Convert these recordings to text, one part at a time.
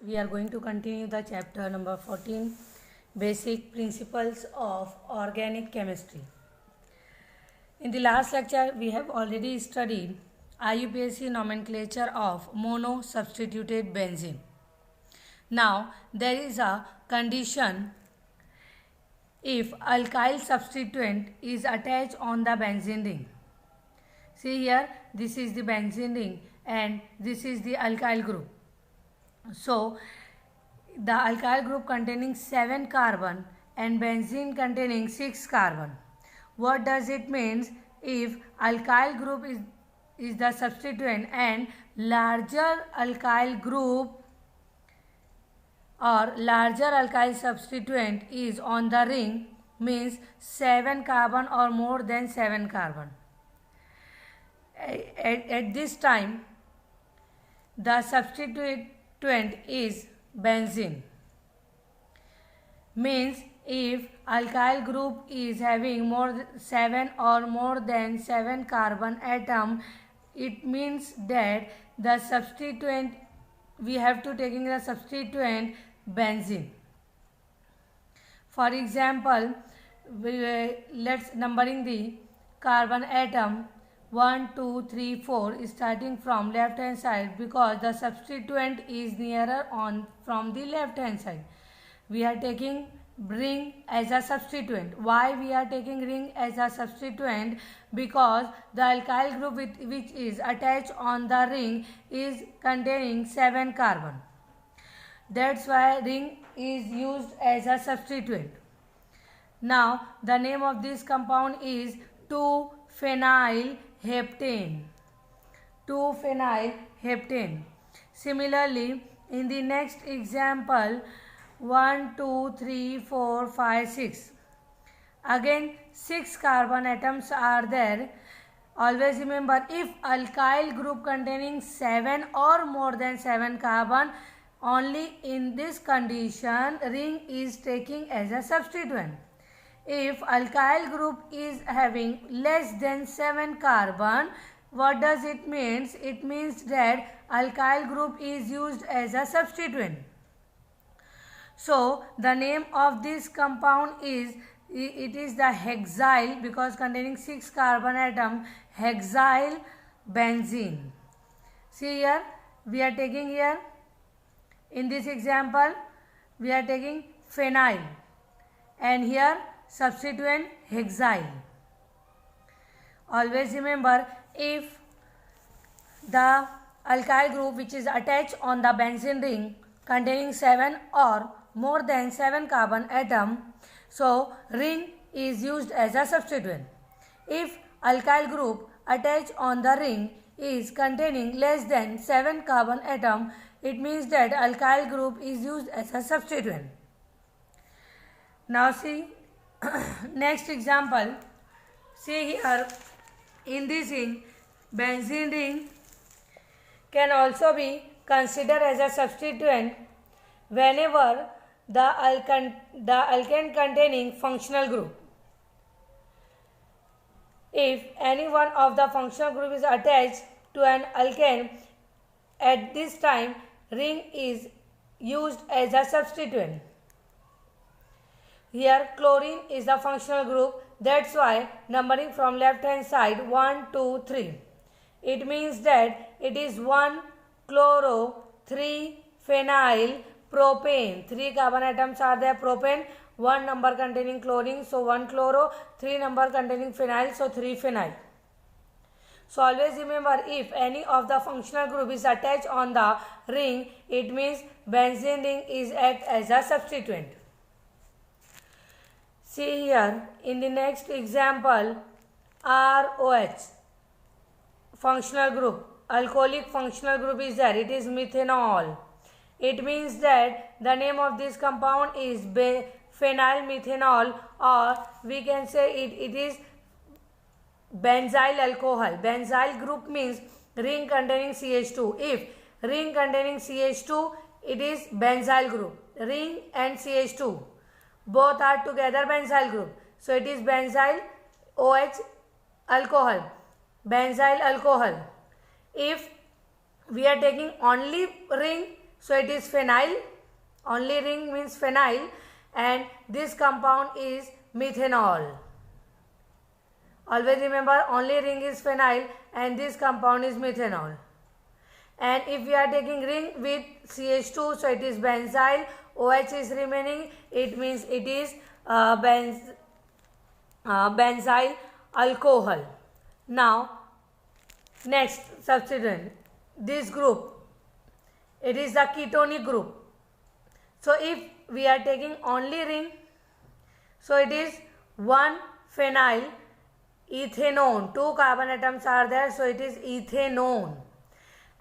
we are going to continue the chapter number 14, Basic Principles of Organic Chemistry. In the last lecture, we have already studied IUPAC nomenclature of mono-substituted benzene. Now, there is a condition if alkyl substituent is attached on the benzene ring. See here, this is the benzene ring and this is the alkyl group. So, the alkyl group containing 7 carbon and benzene containing 6 carbon. What does it mean if alkyl group is the substituent and larger alkyl group or larger alkyl substituent is on the ring, means 7 carbon or more than 7 carbon. At this time, the substituent is benzene. Means if alkyl group is having 7 or more than 7 carbon atom, it means that the substituent, we have to taking the substituent benzene. For example, let's numbering the carbon atom 1, 2, 3, 4 starting from left hand side, because the substituent is nearer on from the left hand side. We are taking ring as a substituent. Why we are taking ring as a substituent? Because the alkyl group which is attached on the ring is containing 7 carbon. That's why ring is used as a substituent. Now the name of this compound is 2-phenylheptane. 2-phenylheptane. Similarly, in the next example, 1, 2, 3, 4, 5, 6. Again 6 carbon atoms are there. Always remember, if alkyl group containing 7 or more than 7 carbon, only in this condition ring is taking as a substituent. If alkyl group is having less than 7 carbon, what does it mean? It means that alkyl group is used as a substituent. So the name of this compound is, it is the hexyl, because containing 6 carbon atom, hexyl benzene. See here, we are taking here, in this example, we are taking phenyl and here substituent hexyl. Always remember, if the alkyl group which is attached on the benzene ring containing 7 or more than 7 carbon atom, so ring is used as a substituent. If alkyl group attached on the ring is containing less than 7 carbon atom, it means that alkyl group is used as a substituent. Now see next example. See here, in this ring, benzene ring can also be considered as a substituent whenever the alkane containing functional group. If any one of the functional group is attached to an alkane, at this time ring is used as a substituent. Here chlorine is the functional group, that's why numbering from left hand side 1, 2, 3. It means that it is 1-chloro, 3-phenyl propane. 3 carbon atoms are there, propane, 1 number containing chlorine, so 1-chloro, 3 number containing phenyl, so 3-phenyl. So always remember, if any of the functional group is attached on the ring, it means benzene ring is act as a substituent. See here, in the next example, ROH functional group, alcoholic functional group is there, it is methanol. It means that the name of this compound is phenylmethanol, or we can say it is benzyl alcohol. Benzyl group means ring containing CH2. If ring containing CH2, it is benzyl group. Ring and CH2 both are together benzyl group, so it is benzyl OH alcohol, benzyl alcohol. If we are taking only ring, So it is phenyl. Only ring means phenyl, and this compound is methanol. Always remember, only ring is phenyl and this compound is methanol. And if we are taking ring with CH2, so it is benzyl. OH is remaining, it means it is benzyl alcohol. Now next substituent, this group, it is the ketonic group. So if we are taking only ring, so it is 1-phenyl ethanone. 2 carbon atoms are there, so it is ethanone.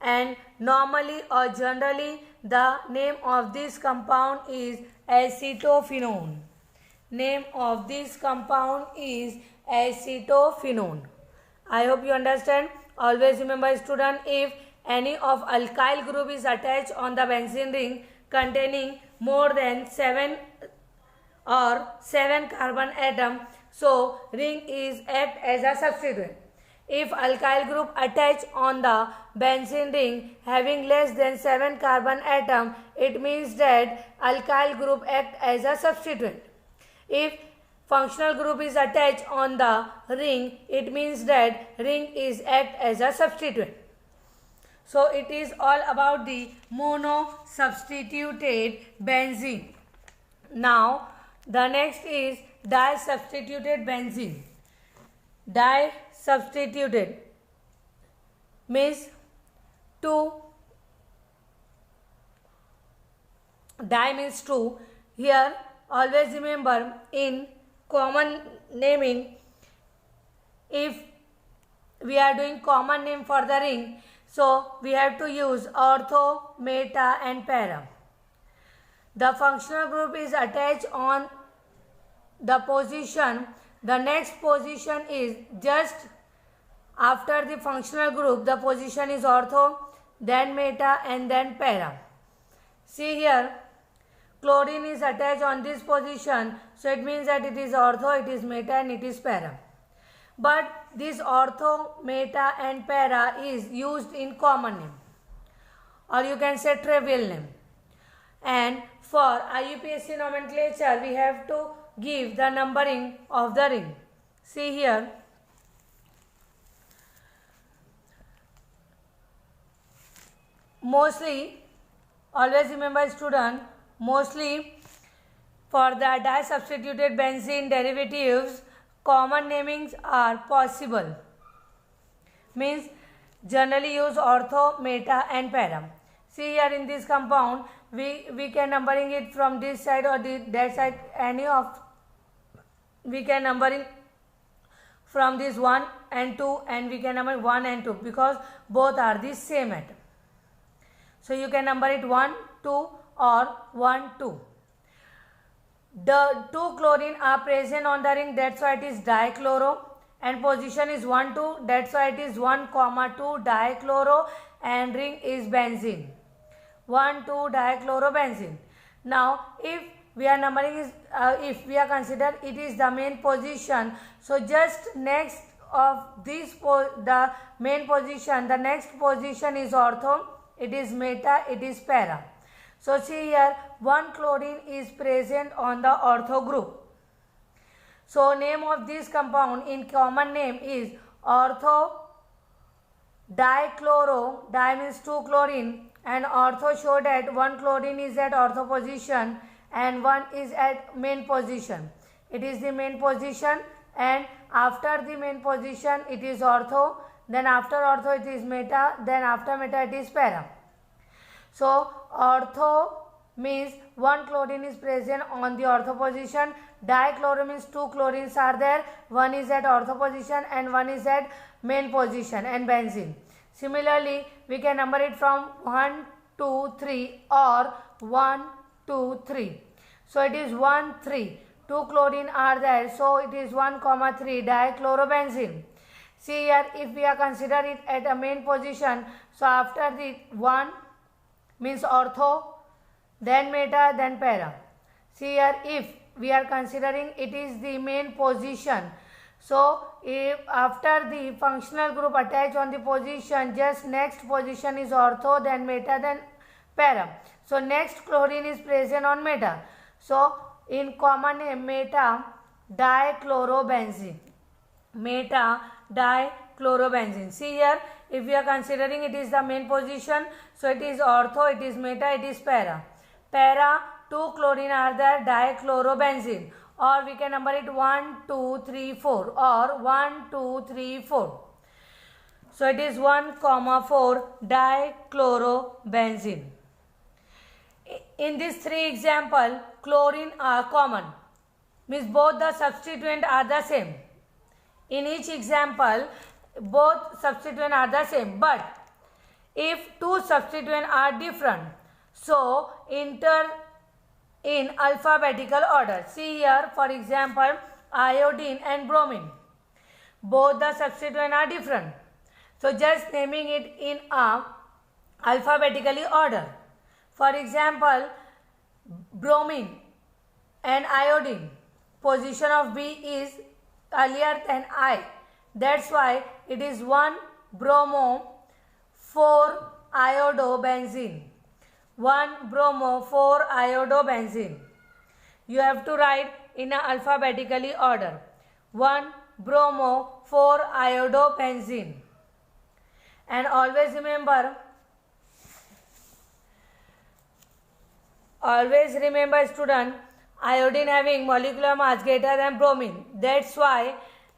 And normally or generally the name of this compound is acetophenone. Name of this compound is acetophenone. I hope you understand. Always remember, student, if any of alkyl group is attached on the benzene ring containing more than 7 carbon atom, so ring is act as a substituent. If alkyl group attached on the benzene ring having less than 7 carbon atom, it means that alkyl group act as a substituent. If functional group is attached on the ring, it means that ring is act as a substituent. So it is all about the mono-substituted benzene. Now the next is di-substituted benzene. Di-substituted means 2. Di means 2. Here always remember, in common naming, if we are doing common name for the ring, so we have to use ortho, meta and para. The functional group is attached on the position. The next position is just after the functional group. The position is ortho, then meta and then para. See here, chlorine is attached on this position, so it means that it is ortho, it is meta and it is para. But this ortho, meta and para is used in common name, or you can say trivial name. And for IUPAC nomenclature, we have to give the numbering of the ring. See here, mostly, always remember student, mostly for the di-substituted benzene derivatives, common namings are possible. Means generally use ortho, meta and para. See here, in this compound, we can numbering it from this side or that side, any of, we can numbering from this 1 and 2, and we can number 1 and 2 because both are the same atom. So you can number it 1, 2 or 1, 2. The 2 chlorine are present on the ring, that's why it is dichloro, and position is 1, 2, that's why it is 1, 2 dichloro, and ring is benzene. 1, 2 dichlorobenzene. Now if we are numbering is if we are consider it is the main position, so just next of this the main position, the next position is ortho, it is meta, it is para. So see here, 1 chlorine is present on the ortho group. So name of this compound in common name is ortho dichloro. Di means 2 chlorine, and ortho show that 1 chlorine is at ortho position and 1 is at main position. It is the main position, and after the main position it is ortho, then after ortho it is meta, then after meta it is para. So ortho means 1 chlorine is present on the ortho position. Dichloro means 2 chlorines are there, 1 is at ortho position and 1 is at main position, and benzene. Similarly, we can number it from 1, 2, 3 or 1, 2, 3. So it is 1, 3. 2 chlorine are there, so it is 1, 3 dichlorobenzene. See here, if we are consider it at a main position, so after the 1 means ortho, then meta, then para. See here, if we are considering it is the main position, so if after the functional group attached on the position, just next position is ortho, then meta, then para. So next chlorine is present on meta. So in common name meta dichlorobenzene. Meta dichlorobenzene. See here, if we are considering it is the main position, so it is ortho, it is meta, it is para. Para, 2 chlorine are there, dichlorobenzene, or we can number it 1, 2, 3, 4, or 1, 2, 3, 4. So it is 1, 4 dichlorobenzene. In these 3 examples, chlorine are common, means both the substituent are the same. In each example, both substituents are the same, but if 2 substituents are different, so enter in alphabetical order. See here, for example, iodine and bromine. Both the substituents are different. So just naming it in a alphabetically order. For example, bromine and iodine, position of B is earlier than I. That's why it is 1 bromo 4 iodobenzene. 1 bromo 4 iodobenzene. You have to write in a alphabetically order. 1 bromo 4 iodobenzene. And always remember student, iodine having molecular mass greater than bromine. That's why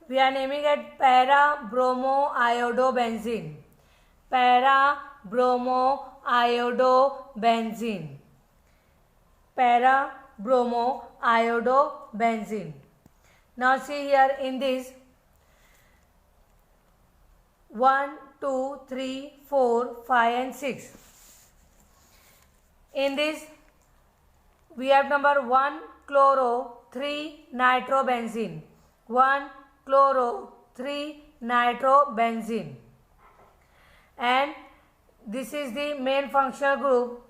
we are naming it para bromo iodobenzene. Para bromo iodobenzene. Para bromo iodobenzene. Now see here in this 1, 2, 3, 4, 5 and 6. In this we have number 1 chloro 3 nitrobenzene. 1 chloro 3 nitrobenzene. And this is the main functional group.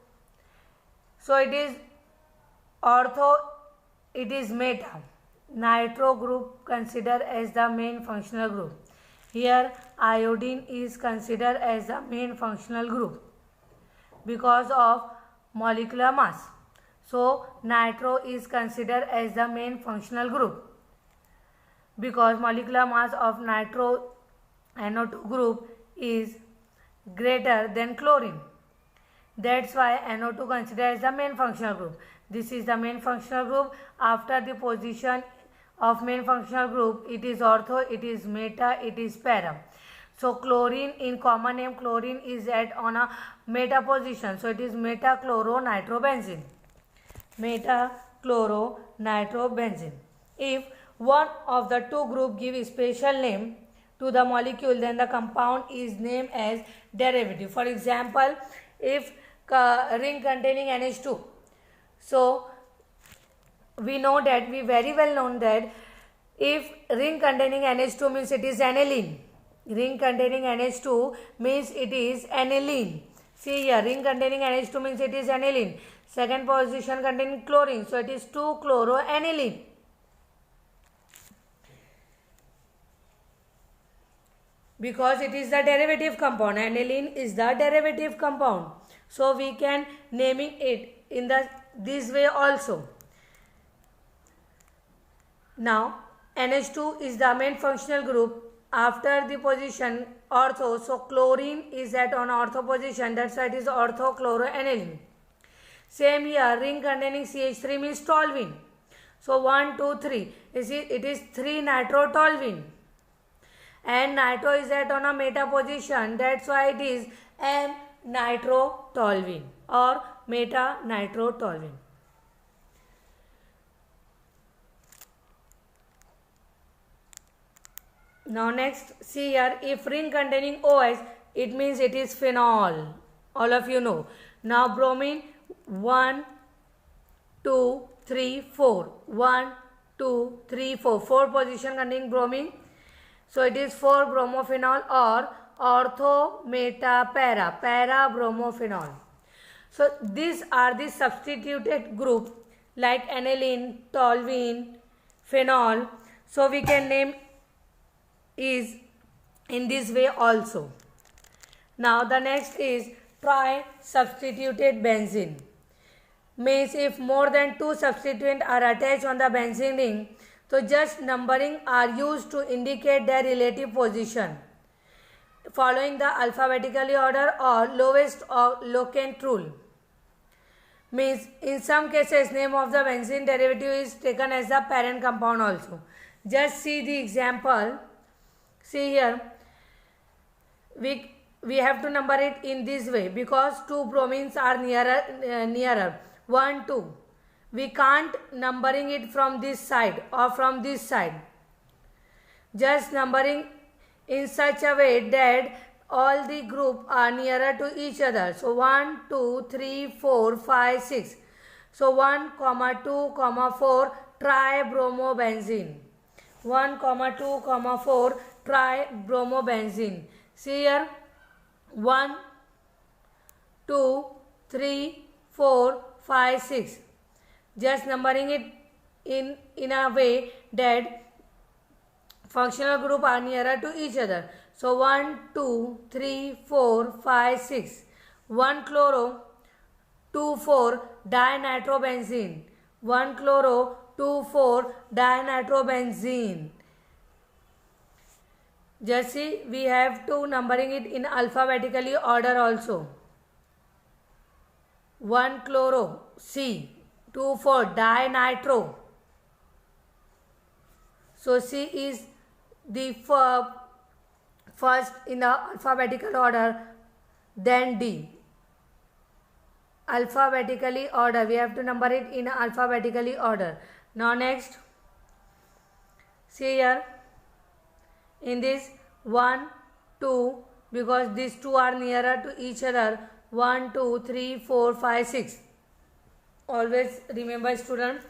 So it is ortho, it is meta. Nitro group considered as the main functional group. Here iodine is considered as the main functional group because of molecular mass. So nitro is considered as the main functional group because molecular mass of nitro NO2 group is greater than chlorine. That's why NO2 considered as the main functional group. This is the main functional group. After the position of main functional group, it is ortho, it is meta, it is para. So chlorine, in common name chlorine, is at on a meta position. So it is metachloronitrobenzene. Metachloronitrobenzene. If one of the two group give a special name to the molecule, then the compound is named as derivative. For example, if ring containing NH2, so we know that, we very well known that if ring containing NH2 means it is aniline. Ring containing NH2 means it is aniline. See here, ring containing NH2 means it is aniline. Second position containing chlorine, so it is 2-chloroaniline. Because it is the derivative compound, aniline is the derivative compound. So we can naming it in this way also. Now NH2 is the main functional group. After the position ortho, so chlorine is at on ortho position, that's why it is orthochloroaniline. Same here, ring containing CH3 means toluene. So 1, 2, 3, it is 3-nitrotoluene. And nitro is at on a meta position, that's why it is M-nitrotoluene or meta-nitrotoluene. Now next, see here, if ring containing OH, it means it is phenol. All of you know. Now bromine, 1, 2, 3, 4. 1, 2, 3, 4. 4 position containing bromine. So it is 4-bromophenol or ortho-meta-para, para-bromophenol. So these are the substituted group like aniline, toluene, phenol. So we can name is in this way also. Now the next is tri-substituted benzene. Means if more than 2 substituents are attached on the benzene ring, so just numbering are used to indicate their relative position following the alphabetically order or lowest or locant rule. Means in some cases name of the benzene derivative is taken as the parent compound also. Just see the example. See here, we have to number it in this way because two bromines are nearer 1 2. We can't numbering it from this side or from this side. Just numbering in such a way that all the group are nearer to each other. So 1 2 3 4 5 6. So 1, 2, 4 tribromobenzene. 1, 2, 4 tribromobenzene. See here, 1 2 3 4 5 6. Just numbering it in a way that functional group are nearer to each other. So 1 2 3 4 5 6. 1 chloro 2 4 dinitrobenzene. 1 chloro 2 4 dinitrobenzene. Just see, we have to numbering it in alphabetically order also. 1 chloro C 2 4 dinitro. So C is the first in the alphabetical order, then D. Alphabetically order, we have to number it in alphabetically order. Now next, see here, in this 1 2, because these two are nearer to each other, 1 2 3 4 5 6. Always remember student,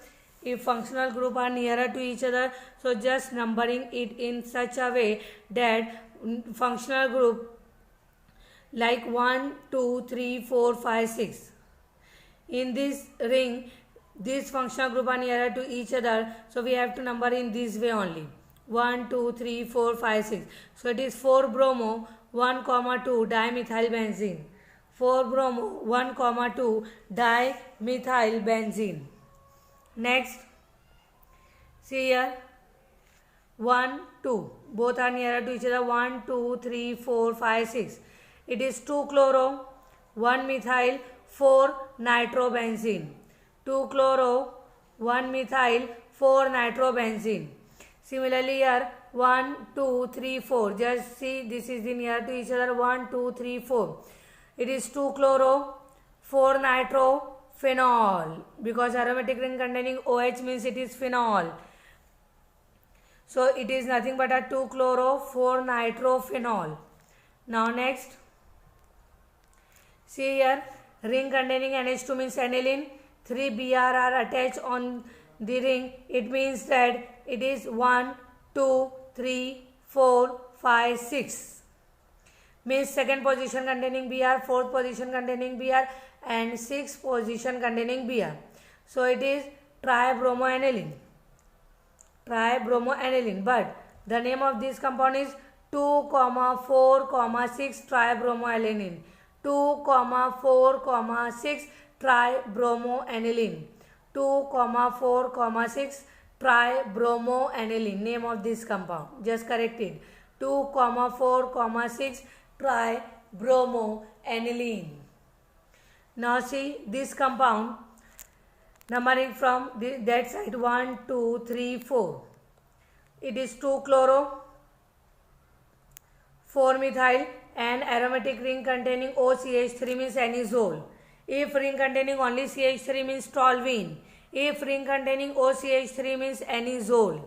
if functional group are nearer to each other, so just numbering it in such a way that functional group like 1 2 3 4 5 6. In this ring, this functional group are nearer to each other, so we have to number in this way only. 1 2 3 4 5 6. So it is 4 bromo 1, 2 dimethylbenzene. 4 bromo 1, 2 dimethylbenzene. Next, see here, 1 2, both are nearer to each other, 1 2 3 4 5 6. It is 2 chloro 1 methyl 4 nitrobenzene. 2 chloro 1 methyl 4 nitrobenzene. Similarly here, 1 2 3 4. Just see, this is the near to each other, 1 2 3 4. It is 2 chloro 4 nitrophenol, because aromatic ring containing OH means it is phenol. So it is nothing but a 2 chloro 4 nitrophenol. Now next, see here, ring containing NH2 means aniline. 3 Br are attached on the ring. It means that it is 1 2 3 4 5 6. Means second position containing Br, fourth position containing Br, and sixth position containing Br. So it is tribromoaniline. Tribromoaniline. But the name of this compound is 2, 4, 6 tribromoaniline. 2, 4, 6 tribromoaniline. 2, 4, 6 tribromoaniline. Name of this compound. Just correct it. 2, 4, 6 tribromoaniline. Now see this compound, numbering from that side, 1 2 3 4. It is 2 chloro 4 methyl and aromatic ring containing OCH3 means anisole. If ring containing only CH3 means toluene. If ring containing OCH3 means anisole.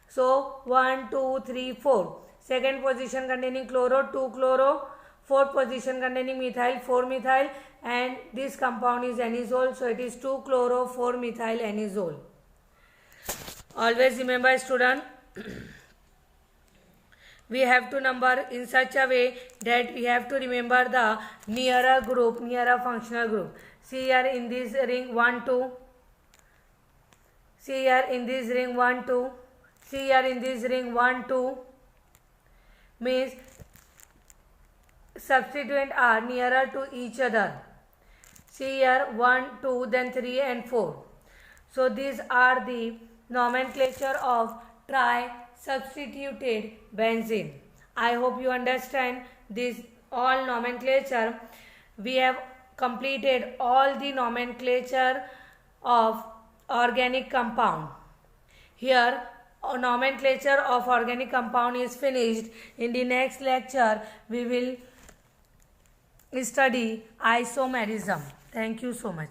So 1 2 3 4. Second position containing chloro, 2 chloro. Fourth position containing methyl, 4 methyl, and this compound is anisole, so it is 2 chloro 4 methyl anisole. Always remember student, we have to number in such a way that we have to remember the nearer group, nearer functional group. See here in this ring 1 2. See here in this ring 1 2. See here in this ring 1 2. Means substituent are nearer to each other. See here 1, 2, then 3 and 4. So these are the nomenclature of tri-substituted benzene. I hope you understand this all nomenclature. We have completed all the nomenclature of organic compound. Here nomenclature of organic compound is finished. In the next lecture we will study isomerism. Thank you so much.